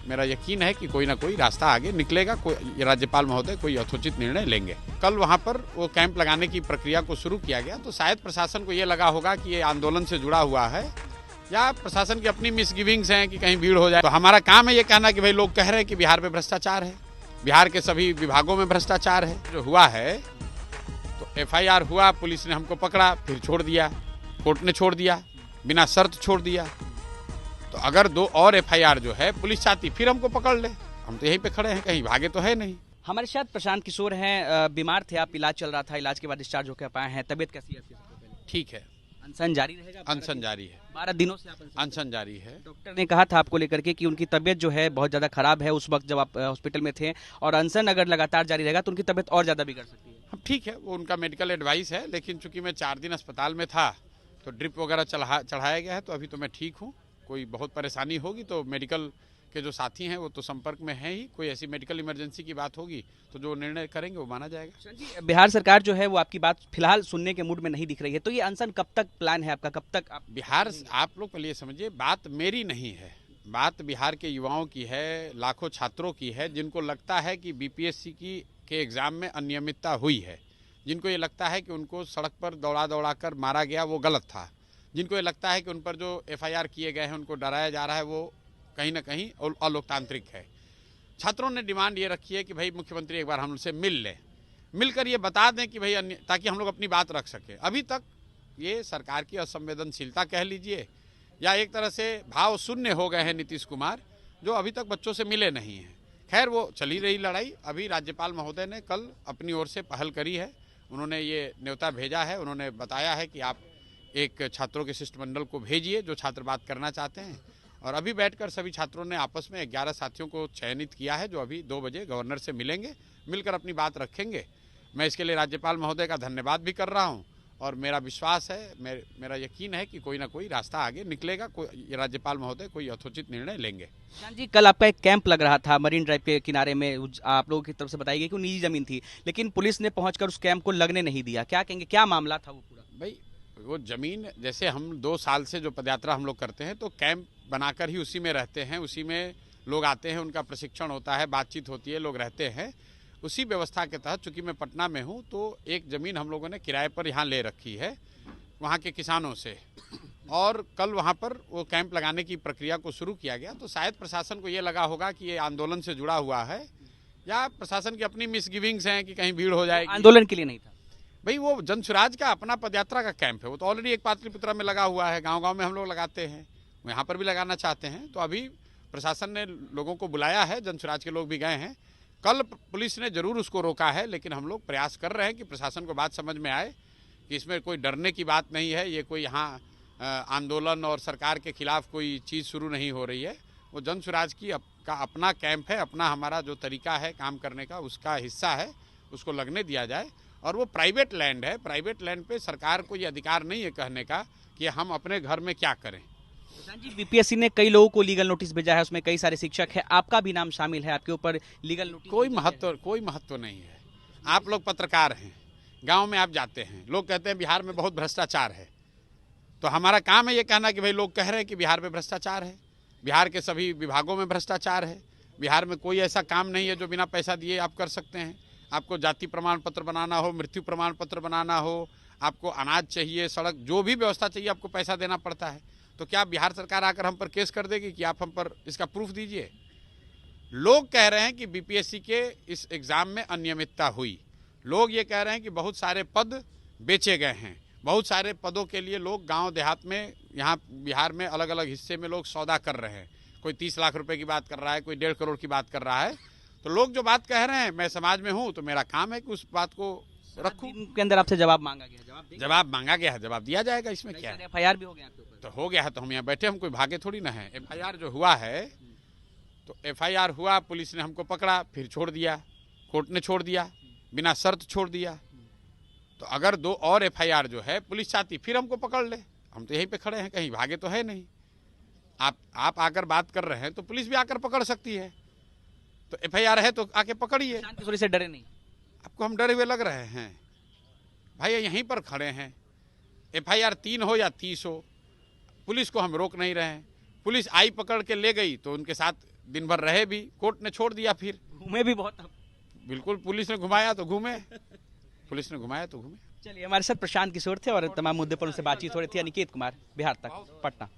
मेरा यकीन है कि कोई ना कोई रास्ता आगे निकलेगा, कोई राज्यपाल महोदय कोई यथोचित निर्णय लेंगे। कल वहां पर वो कैंप लगाने की प्रक्रिया को शुरू किया गया, तो शायद प्रशासन को ये लगा होगा कि ये आंदोलन से जुड़ा हुआ है, या प्रशासन की अपनी मिसगिविंग्स हैं कि कहीं भीड़ हो जाए। तो हमारा काम है ये कहना कि भाई लोग कह रहे हैं कि बिहार में भ्रष्टाचार है, बिहार के सभी विभागों में भ्रष्टाचार है। जो हुआ है तो FIR हुआ, पुलिस ने हमको पकड़ा, फिर छोड़ दिया, कोर्ट ने छोड़ दिया, बिना शर्त छोड़ दिया। तो अगर 2 और FIR जो है पुलिस चाहती फिर हमको पकड़ ले, हम तो यहीं पे खड़े हैं, कहीं भागे तो है नहीं। हमारे साथ प्रशांत किशोर हैं, बीमार थे आप, इलाज चल रहा था, इलाज के बाद डिस्चार्ज होकर पाए हैं, तबीयत कैसी है आपकी? ठीक है, अनशन जारी रहेगा? अनशन जारी है, 12 दिनों से आप अनशन जारी है। डॉक्टर ने कहा था आपको लेकर के कि उनकी तबीयत जो है बहुत ज़्यादा खराब है उस वक्त जब आप हॉस्पिटल में थे, और अनशन अगर लगातार जारी रहेगा तो उनकी तबीयत और ज़्यादा बिगड़ सकती है। हम ठीक है, वो उनका मेडिकल एडवाइस है, लेकिन चूंकि मैं 4 दिन अस्पताल में था तो ड्रिप वगैरह चढ़ाया गया है, तो अभी तो मैं ठीक हूँ। कोई बहुत परेशानी होगी तो मेडिकल के जो साथी हैं वो तो संपर्क में हैं ही, कोई ऐसी मेडिकल इमरजेंसी की बात होगी तो जो निर्णय करेंगे वो माना जाएगा। जी, बिहार सरकार जो है वो आपकी बात फिलहाल सुनने के मूड में नहीं दिख रही है, तो ये अनशन कब तक प्लान है आपका, कब तक आप बिहार, आप लोग पहले समझिए, बात मेरी नहीं है, बात बिहार के युवाओं की है, लाखों छात्रों की है, जिनको लगता है कि BPSC के एग्ज़ाम में अनियमितता हुई है, जिनको ये लगता है कि उनको सड़क पर दौड़ा कर मारा गया, वो गलत था, जिनको ये लगता है कि उन पर जो FIR किए गए हैं उनको डराया जा रहा है, वो कहीं ना कहीं अलोकतांत्रिक है। छात्रों ने डिमांड ये रखी है कि भाई मुख्यमंत्री एक बार हमसे मिल ले, मिलकर ये बता दें कि भाई ताकि हम लोग अपनी बात रख सकें। अभी तक ये सरकार की असंवेदनशीलता कह लीजिए, या एक तरह से भाव शून्य हो गए हैं नीतीश कुमार, जो अभी तक बच्चों से मिले नहीं हैं। खैर, वो चली रही लड़ाई। अभी राज्यपाल महोदय ने कल अपनी ओर से पहल करी है, उन्होंने ये न्योता भेजा है, उन्होंने बताया है कि आप एक छात्रों के शिष्टमंडल को भेजिए जो छात्र बात करना चाहते हैं, और अभी बैठकर सभी छात्रों ने आपस में 11 साथियों को चयनित किया है, जो अभी 2 बजे गवर्नर से मिलेंगे, मिलकर अपनी बात रखेंगे। मैं इसके लिए राज्यपाल महोदय का धन्यवाद भी कर रहा हूं, और मेरा विश्वास है, मेरा यकीन है कि कोई ना कोई रास्ता आगे निकलेगा, कोई राज्यपाल महोदय कोई यथोचित निर्णय लेंगे। जी, कल आपका एक कैंप लग रहा था मरीन ड्राइव के किनारे में, आप लोगों की तरफ से बताई गई कि वो निजी जमीन थी, लेकिन पुलिस ने पहुंचकर उस कैंप को लगने नहीं दिया, क्या कहेंगे, क्या मामला था वो पूरा? भाई, वो जमीन, जैसे हम 2 साल से जो पदयात्रा हम लोग करते हैं तो कैंप बनाकर ही उसी में रहते हैं, उसी में लोग आते हैं, उनका प्रशिक्षण होता है, बातचीत होती है, लोग रहते हैं। उसी व्यवस्था के तहत, चूंकि मैं पटना में हूँ, तो एक ज़मीन हम लोगों ने किराए पर यहाँ ले रखी है वहाँ के किसानों से, और कल वहाँ पर वो कैंप लगाने की प्रक्रिया को शुरू किया गया। तो शायद प्रशासन को ये लगा होगा कि ये आंदोलन से जुड़ा हुआ है, या प्रशासन की अपनी मिसगिविंग्स हैं कि कहीं भीड़ हो जाएगी। आंदोलन के लिए नहीं था भाई, वो जनसुराज का अपना पदयात्रा का कैंप है, वो तो ऑलरेडी एक पाटलिपुत्रा में लगा हुआ है, गांव-गांव में हम लोग लगाते हैं, यहाँ पर भी लगाना चाहते हैं। तो अभी प्रशासन ने लोगों को बुलाया है, जनसुराज के लोग भी गए हैं। कल पुलिस ने जरूर उसको रोका है, लेकिन हम लोग प्रयास कर रहे हैं कि प्रशासन को बात समझ में आए कि इसमें कोई डरने की बात नहीं है, ये कोई यहाँ आंदोलन और सरकार के खिलाफ कोई चीज़ शुरू नहीं हो रही है। वो जनसुराज का अपना कैंप है, अपना हमारा जो तरीका है काम करने का, उसका हिस्सा है, उसको लगने दिया जाए। और वो प्राइवेट लैंड है, प्राइवेट लैंड पे सरकार को ये अधिकार नहीं है कहने का कि हम अपने घर में क्या करें। जी, BPSC ने कई लोगों को लीगल नोटिस भेजा है, उसमें कई सारे शिक्षक हैं, आपका भी नाम शामिल है, आपके ऊपर लीगल नोटिस? कोई महत्व नहीं है। आप लोग पत्रकार हैं, गांव में आप जाते हैं, लोग कहते हैं बिहार में बहुत भ्रष्टाचार है, तो हमारा काम है ये कहना कि भाई लोग कह रहे हैं कि बिहार में भ्रष्टाचार है, बिहार के सभी विभागों में भ्रष्टाचार है, बिहार में कोई ऐसा काम नहीं है जो बिना पैसा दिए आप कर सकते हैं। आपको जाति प्रमाण पत्र बनाना हो, मृत्यु प्रमाण पत्र बनाना हो, आपको अनाज चाहिए, सड़क, जो भी व्यवस्था चाहिए आपको पैसा देना पड़ता है। तो क्या बिहार सरकार आकर हम पर केस कर देगी कि आप हम पर इसका प्रूफ दीजिए? लोग कह रहे हैं कि BPSC के इस एग्ज़ाम में अनियमितता हुई, लोग ये कह रहे हैं कि बहुत सारे पद बेचे गए हैं, बहुत सारे पदों के लिए लोग गांव देहात में, यहाँ बिहार में अलग अलग हिस्से में लोग सौदा कर रहे हैं, कोई 30 लाख रुपए की बात कर रहा है, कोई 1.5 करोड़ की बात कर रहा है। तो लोग जो बात कह रहे हैं, मैं समाज में हूँ तो मेरा काम है कि उस बात को रखूँ। के अंदर आपसे जवाब मांगा गया, जवाब मांगा गया है, जवाब दिया जाएगा, इसमें क्या है। FIR भी हो गया आपके ऊपर? तो हो गया है तो हम यहाँ बैठे, हम कोई भागे थोड़ी ना है। FIR जो हुआ है तो FIR हुआ, पुलिस ने हमको पकड़ा, फिर छोड़ दिया, कोर्ट ने छोड़ दिया, बिना शर्त छोड़ दिया। तो अगर 2 और FIR जो है पुलिस चाहती फिर हमको पकड़ ले, हम तो यहीं पे खड़े हैं, कहीं भागे तो है नहीं। आप आकर बात कर रहे हैं तो पुलिस भी आकर पकड़ सकती है, तो FIR है तो आके पकड़िए। किसी से डरे नहीं? आपको हम डरे हुए लग रहे हैं? भाई यहीं पर खड़े हैं, FIR 3 हो या 30 हो, पुलिस को हम रोक नहीं रहे हैं। पुलिस आई, पकड़ के ले गई तो उनके साथ दिन भर रहे भी, कोर्ट ने छोड़ दिया। फिर घूमे भी बहुत। बिल्कुल, पुलिस ने घुमाया तो घूमे, पुलिस ने घुमाया तो घूमे। चलिए, हमारे साथ प्रशांत किशोर थे और तमाम मुद्दे पर उनसे बातचीत हो रही थी। अनिकेत कुमार, बिहार तक, पटना।